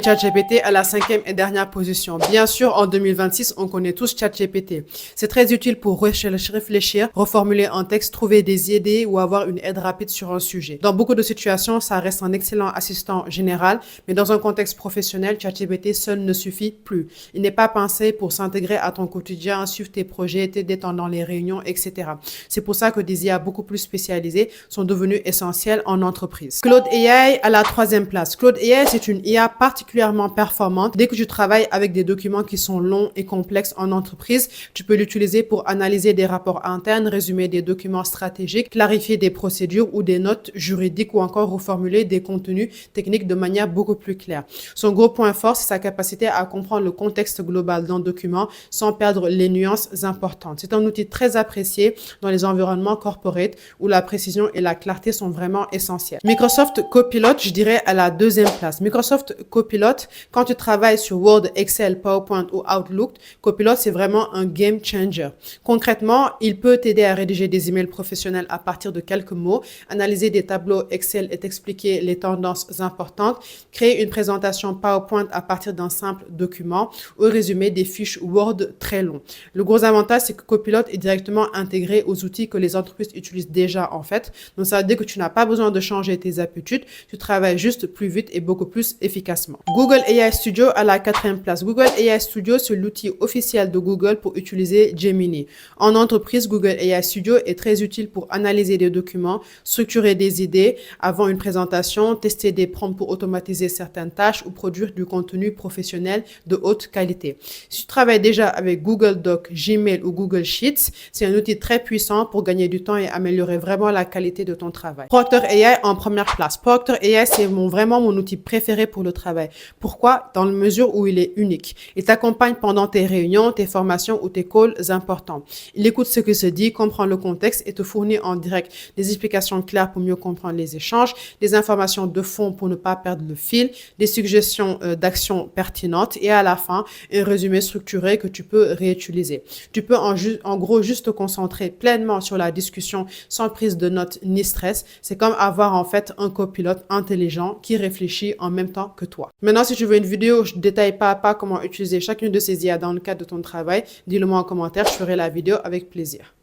ChatGPT à la 5e et dernière position. Bien sûr, en 2026, on connaît tous ChatGPT. C'est très utile pour réfléchir, reformuler un texte, trouver des idées ou avoir une aide rapide sur un sujet. Dans beaucoup de situations, ça reste un excellent assistant général, mais dans un contexte professionnel, ChatGPT seul ne suffit plus. Il n'est pas pensé pour s'intégrer à ton quotidien, suivre tes projets, t'aider pendant les réunions, etc. C'est pour ça que des IA beaucoup plus spécialisées sont devenues essentielles en entreprise. Claude AI à la 3e place. Claude AI, c'est une IA particulièrement performante. Dès que tu travailles avec des documents qui sont longs et complexes en entreprise, tu peux l'utiliser pour analyser des rapports internes, résumer des documents stratégiques, clarifier des procédures ou des notes juridiques ou encore reformuler des contenus techniques de manière beaucoup plus claire. Son gros point fort, c'est sa capacité à comprendre le contexte global d'un document sans perdre les nuances importantes. C'est un outil très apprécié dans les environnements corporate où la précision et la clarté sont vraiment essentielles. Microsoft Copilot, je dirais à la 2e place. Microsoft Copilot, quand tu travailles sur Word, Excel, PowerPoint ou Outlook, Copilot, c'est vraiment un game changer. Concrètement, il peut t'aider à rédiger des emails professionnels à partir de quelques mots, analyser des tableaux Excel et t'expliquer les tendances importantes, créer une présentation PowerPoint à partir d'un simple document ou résumer des fiches Word très longs. Le gros avantage, c'est que Copilot est directement intégré aux outils que les entreprises utilisent déjà en fait. Donc, ça veut dire que tu n'as pas besoin de changer tes habitudes, tu travailles juste plus vite et beaucoup plus efficacement. Google AI Studio à la 4e place. Google AI Studio, c'est l'outil officiel de Google pour utiliser Gemini. En entreprise, Google AI Studio est très utile pour analyser des documents, structurer des idées avant une présentation, tester des prompts pour automatiser certaines tâches ou produire du contenu professionnel de haute qualité. Si tu travailles déjà avec Google Docs, Gmail ou Google Sheets, c'est un outil très puissant pour gagner du temps et améliorer vraiment la qualité de ton travail. Proctor AI en première place. Proctor AI, c'est vraiment mon outil préféré pour le travail. Pourquoi? Dans la mesure où il est unique. Il t'accompagne pendant tes réunions, tes formations ou tes calls importants. Il écoute ce que se dit, comprend le contexte et te fournit en direct des explications claires pour mieux comprendre les échanges, des informations de fond pour ne pas perdre le fil, des suggestions d'actions pertinentes et à la fin, un résumé structuré que tu peux réutiliser. Tu peux en gros juste te concentrer pleinement sur la discussion sans prise de notes ni stress. C'est comme avoir en fait un copilote intelligent qui réfléchit en même temps que toi. Maintenant, si tu veux une vidéo où je détaille pas à pas comment utiliser chacune de ces IA dans le cadre de ton travail, dis-le moi en commentaire, je ferai la vidéo avec plaisir.